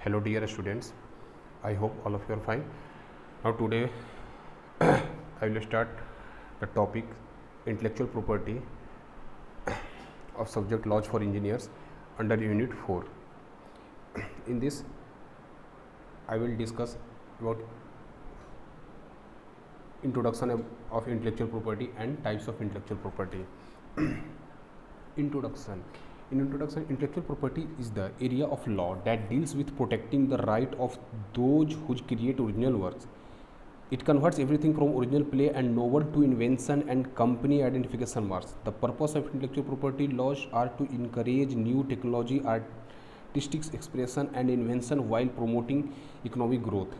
Hello dear students, I hope all of you are fine. Now today I will start the topic intellectual property of subject laws for engineers under unit 4. In this I will discuss about introduction of intellectual property and types of intellectual property. Introduction. In introduction, intellectual property is the area of law that deals with protecting the right of those who create original works. It converts everything from original play and novel to invention and company identification marks. The purpose of intellectual property laws are to encourage new technology, artistic expression and invention while promoting economic growth.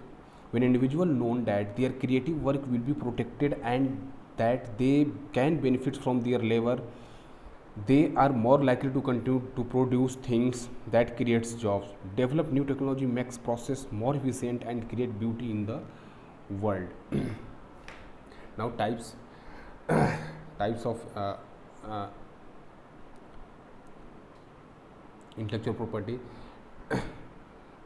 When individuals know that their creative work will be protected and that they can benefit from their labor, they are more likely to continue to produce things that creates jobs, develop new technology, makes process more efficient and create beauty in the world. Now types of intellectual property.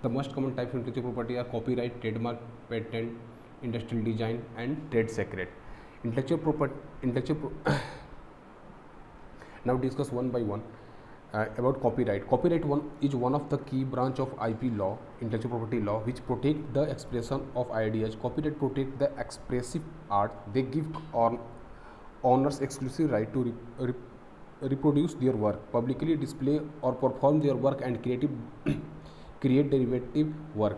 The most common types of intellectual property are copyright, trademark, patent, industrial design and trade secret. Now discuss one by one about copyright. Copyright is one of the key branch of IP law, intellectual property law, which protect the expression of ideas. Copyright protect the expressive art. They give owners exclusive right to reproduce their work, publicly display or perform their work and create derivative work.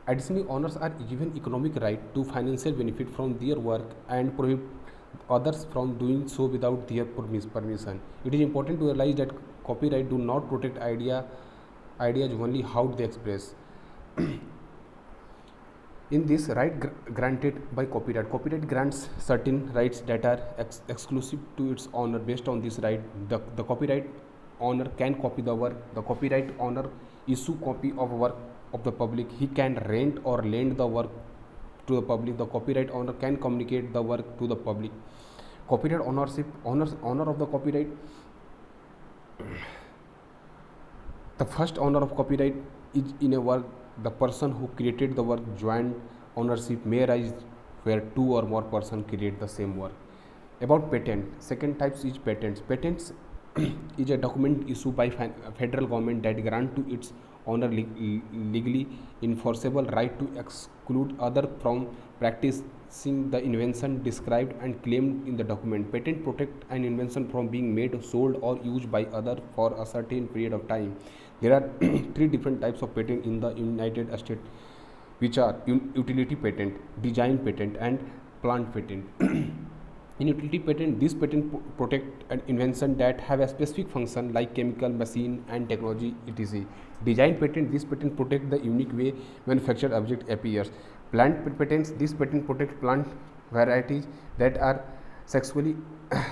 Additionally, owners are given economic right to financial benefit from their work and prohibit others from doing so without their permission. It is important to realize that copyright do not protect ideas only how they express. In this right granted by copyright grants certain rights that are exclusive to its owner. Based on this right, the copyright owner can copy the work. The copyright owner issue copy of work of the public. He can rent or lend the work to the public. The copyright owner can communicate the work to the public. Copyright ownership. Owner of the copyright. The first owner of copyright is in a work the person who created the work. Joint ownership may arise where two or more persons create the same work. About patent, second types is patents. Patents is a document issued by federal government that grant to its owner legally enforceable right to exclude other from practicing the invention described and claimed in the document. Patent protect an invention from being made, sold or used by other for a certain period of time. There are three different types of patent in the United States, which are utility patent, design patent and plant patent. In utility patent, this patent protect an invention that have a specific function like chemical, machine and technology etc. Design patent, this patent protect the unique way manufactured object appears. Plant patents, this patent protect plant varieties that are sexually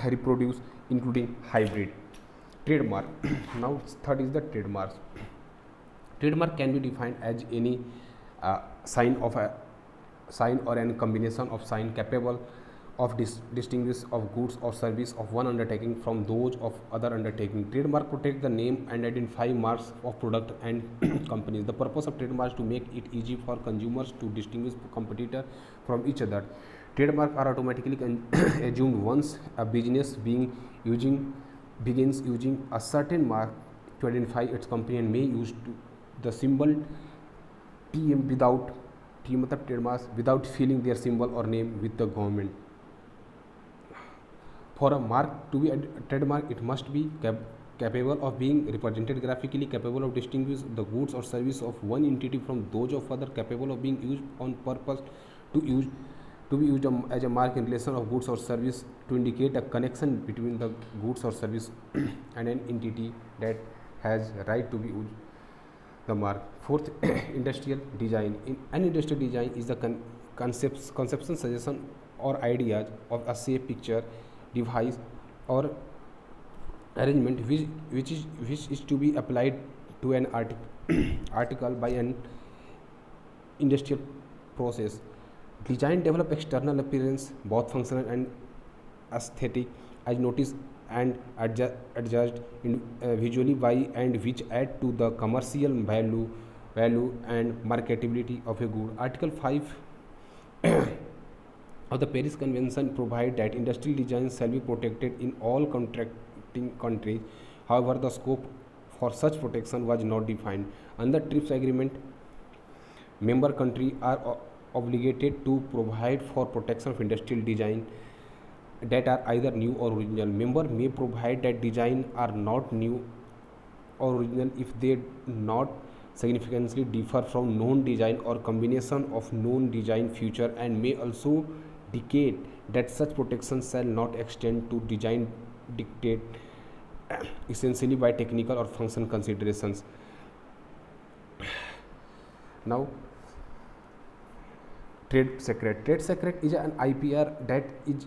reproduced, including hybrid. Trademark. Now third is the trademarks. Trademark can be defined as any sign or any combination of sign capable of distinguish of goods or service of one undertaking from those of other undertaking. Trademark protect the name and identify marks of product and companies. The purpose of trademarks to make it easy for consumers to distinguish competitor from each other. Trademarks are automatically assumed once a business begins using a certain mark to identify its company and may use the symbol TM without trademarks without filling their symbol or name with the government. For a mark to be a trademark, it must be capable of being represented graphically, capable of distinguishing the goods or service of one entity from those of other, capable of being used on purpose to be used as a mark in relation of goods or service to indicate a connection between the goods or service and an entity that has right to be used the mark. Fourth, industrial design. An industrial design is the conception, suggestion or ideas of a shape, picture, device or arrangement which is to be applied to an article by an industrial process. Design develop external appearance, both functional and aesthetic, as noticed and adjudged visually by and which add to the commercial value value and marketability of a good. Article 5 of the Paris Convention provide that industrial designs shall be protected in all contracting countries. However, the scope for such protection was not defined. Under TRIPS agreement, member countries are obligated to provide for protection of industrial design that are either new or original. Member may provide that design are not new or original if they not significantly differ from known design or combination of known design feature, and may also dictate that such protection shall not extend to design dictate essentially by technical or function considerations. Now, trade secret. Trade secret is an IPR, that is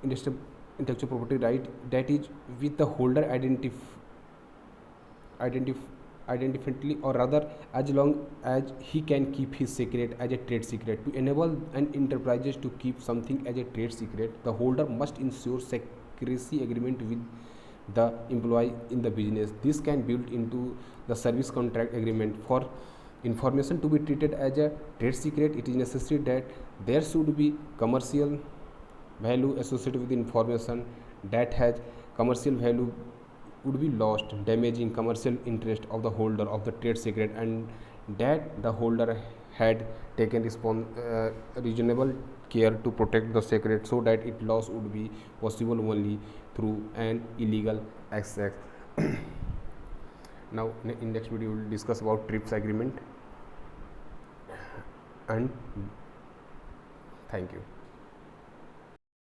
industrial intellectual property right, that is with the holder identif- identifiably, or rather as long as he can keep his secret as a trade secret. To enable an enterprise to keep something as a trade secret, the holder must ensure secrecy agreement with the employee in the business. This can build into the service contract agreement. For information to be treated as a trade secret, it is necessary that there should be commercial value associated with information. That has commercial value would be lost, damaging commercial interest of the holder of the trade secret, and that the holder had taken reasonable care to protect the secret, so that its loss would be possible only through an illegal access. Now, in next video, we will discuss about TRIPS agreement, and thank you.